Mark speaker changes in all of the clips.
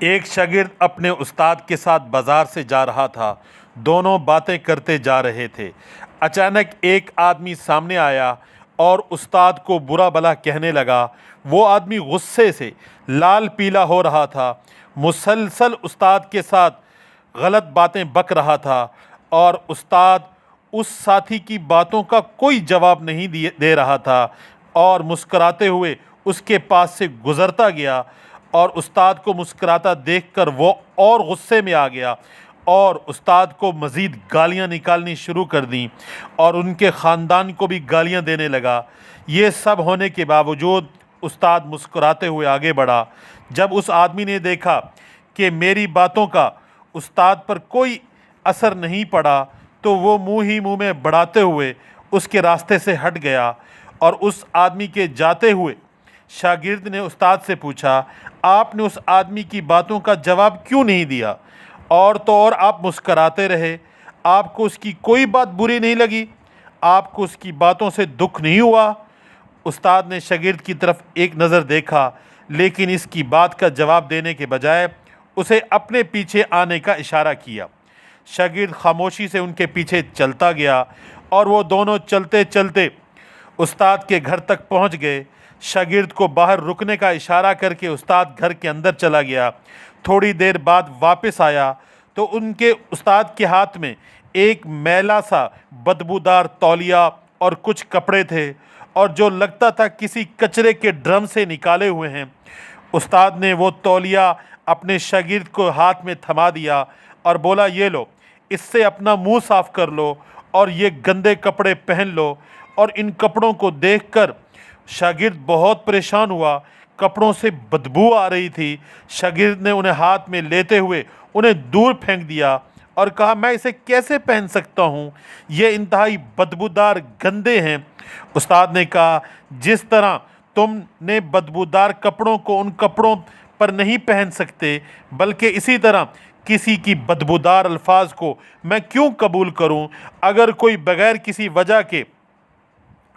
Speaker 1: ایک شاگرد اپنے استاد کے ساتھ بازار سے جا رہا تھا۔ دونوں باتیں کرتے جا رہے تھے۔ اچانک ایک آدمی سامنے آیا اور استاد کو برا بھلا کہنے لگا۔ وہ آدمی غصے سے لال پیلا ہو رہا تھا، مسلسل استاد کے ساتھ غلط باتیں بک رہا تھا، اور استاد اس ساتھی کی باتوں کا کوئی جواب نہیں دے رہا تھا اور مسکراتے ہوئے اس کے پاس سے گزرتا گیا۔ اور استاد کو مسکراتا دیکھ کر وہ اور غصے میں آ گیا اور استاد کو مزید گالیاں نکالنی شروع کر دیں اور ان کے خاندان کو بھی گالیاں دینے لگا۔ یہ سب ہونے کے باوجود استاد مسکراتے ہوئے آگے بڑھا۔ جب اس آدمی نے دیکھا کہ میری باتوں کا استاد پر کوئی اثر نہیں پڑا تو وہ منہ ہی منہ میں بڑھاتے ہوئے اس کے راستے سے ہٹ گیا، اور اس آدمی کے جاتے ہوئے شاگرد نے استاد سے پوچھا، آپ نے اس آدمی کی باتوں کا جواب کیوں نہیں دیا؟ اور تو اور آپ مسکراتے رہے۔ آپ کو اس کی کوئی بات بری نہیں لگی؟ آپ کو اس کی باتوں سے دکھ نہیں ہوا؟ استاد نے شاگرد کی طرف ایک نظر دیکھا، لیکن اس کی بات کا جواب دینے کے بجائے اسے اپنے پیچھے آنے کا اشارہ کیا۔ شاگرد خاموشی سے ان کے پیچھے چلتا گیا اور وہ دونوں چلتے چلتے استاد کے گھر تک پہنچ گئے۔ شاگرد کو باہر رکنے کا اشارہ کر کے استاد گھر کے اندر چلا گیا۔ تھوڑی دیر بعد واپس آیا تو ان کے استاد کے ہاتھ میں ایک میلا سا بدبودار تولیہ اور کچھ کپڑے تھے، اور جو لگتا تھا کسی کچرے کے ڈرم سے نکالے ہوئے ہیں۔ استاد نے وہ تولیہ اپنے شاگرد کو ہاتھ میں تھما دیا اور بولا، یہ لو، اس سے اپنا منہ صاف کر لو اور یہ گندے کپڑے پہن لو۔ اور ان کپڑوں کو دیکھ کر شاگرد بہت پریشان ہوا۔ کپڑوں سے بدبو آ رہی تھی۔ شاگرد نے انہیں ہاتھ میں لیتے ہوئے انہیں دور پھینک دیا اور کہا، میں اسے کیسے پہن سکتا ہوں؟ یہ انتہائی بدبودار گندے ہیں۔ استاد نے کہا، جس طرح تم نے بدبودار کپڑوں کو ان کپڑوں پر نہیں پہن سکتے، بلکہ اسی طرح کسی کی بدبودار الفاظ کو میں کیوں قبول کروں؟ اگر کوئی بغیر کسی وجہ کے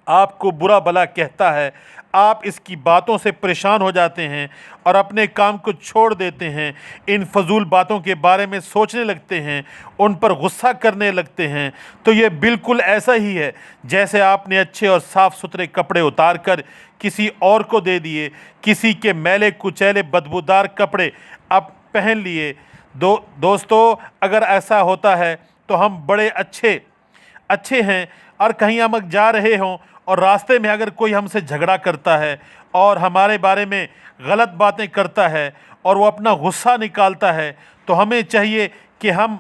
Speaker 1: آپ کو برا بھلا کہتا ہے، آپ اس کی باتوں سے پریشان ہو جاتے ہیں اور اپنے کام کو چھوڑ دیتے ہیں، ان فضول باتوں کے بارے میں سوچنے لگتے ہیں، ان پر غصہ کرنے لگتے ہیں، تو یہ بالکل ایسا ہی ہے جیسے آپ نے اچھے اور صاف ستھرے کپڑے اتار کر کسی اور کو دے دیے، کسی کے میلے کچیلے بدبودار کپڑے آپ پہن لیے۔ دوستو، اگر ایسا ہوتا ہے تو ہم بڑے اچھے ہیں، اور کہیں ہم جا رہے ہوں اور راستے میں اگر کوئی ہم سے جھگڑا کرتا ہے اور ہمارے بارے میں غلط باتیں کرتا ہے اور وہ اپنا غصہ نکالتا ہے، تو ہمیں چاہیے کہ ہم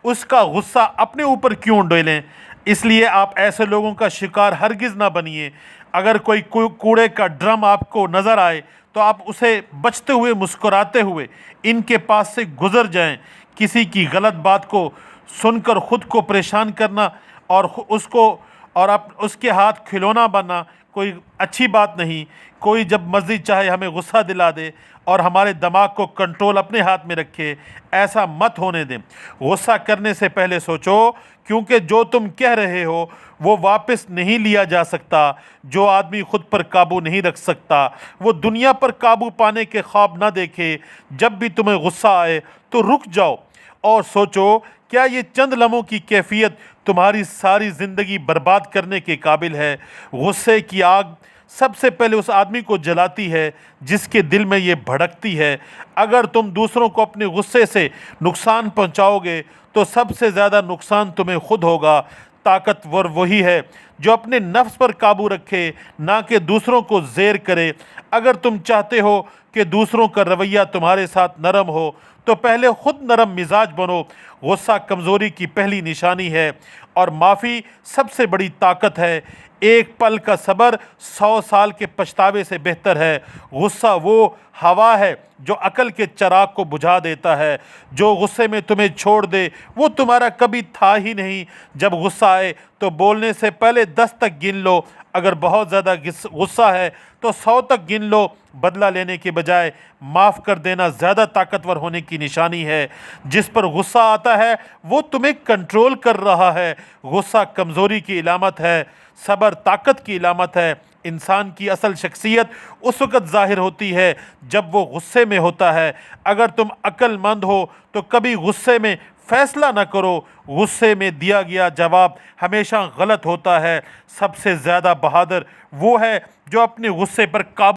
Speaker 1: اس کا غصہ اپنے اوپر کیوں ڈالیں؟ اس لیے آپ ایسے لوگوں کا شکار ہرگز نہ بنیے۔ اگر کوئی کوڑے کا ڈرم آپ کو نظر آئے تو آپ اسے بچتے ہوئے مسکراتے ہوئے ان کے پاس سے گزر جائیں۔ کسی کی غلط بات کو سن کر خود کو پریشان کرنا اور اس کے ہاتھ کھلونا بننا کوئی اچھی بات نہیں۔ کوئی جب مرضی چاہے ہمیں غصہ دلا دے اور ہمارے دماغ کو کنٹرول اپنے ہاتھ میں رکھے، ایسا مت ہونے دیں۔ غصہ کرنے سے پہلے سوچو، کیونکہ جو تم کہہ رہے ہو وہ واپس نہیں لیا جا سکتا۔ جو آدمی خود پر قابو نہیں رکھ سکتا وہ دنیا پر قابو پانے کے خواب نہ دیکھے۔ جب بھی تمہیں غصہ آئے تو رک جاؤ اور سوچو، کیا یہ چند لمحوں کی کیفیت تمہاری ساری زندگی برباد کرنے کے قابل ہے؟ غصے کی آگ سب سے پہلے اس آدمی کو جلاتی ہے جس کے دل میں یہ بھڑکتی ہے۔ اگر تم دوسروں کو اپنے غصے سے نقصان پہنچاؤ گے تو سب سے زیادہ نقصان تمہیں خود ہوگا۔ طاقتور وہی ہے جو اپنے نفس پر قابو رکھے، نہ کہ دوسروں کو زیر کرے۔ اگر تم چاہتے ہو کہ دوسروں کا رویہ تمہارے ساتھ نرم ہو تو پہلے خود نرم مزاج بنو۔ غصہ کمزوری کی پہلی نشانی ہے اور معافی سب سے بڑی طاقت ہے۔ ایک پل کا صبر 100 سال کے پچھتاوے سے بہتر ہے۔ غصہ وہ ہوا ہے جو عقل کے چراغ کو بجھا دیتا ہے۔ جو غصے میں تمہیں چھوڑ دے وہ تمہارا کبھی تھا ہی نہیں۔ جب غصہ آئے تو بولنے سے پہلے 10 تک گن لو۔ اگر بہت زیادہ غصہ ہے تو 100 تک گن لو۔ بدلہ لینے کے بجائے معاف کر دینا زیادہ طاقتور ہونے کی نشانی ہے۔ جس پر غصہ آتا ہے وہ تمہیں کنٹرول کر رہا ہے۔ غصہ کمزوری کی علامت ہے، صبر طاقت کی علامت ہے۔ انسان کی اصل شخصیت اس وقت ظاہر ہوتی ہے جب وہ غصے میں ہوتا ہے۔ اگر تم عقل مند ہو تو کبھی غصے میں فیصلہ نہ کرو، غصے میں دیا گیا جواب ہمیشہ غلط ہوتا ہے۔ سب سے زیادہ بہادر وہ ہے جو اپنے غصے پر قابو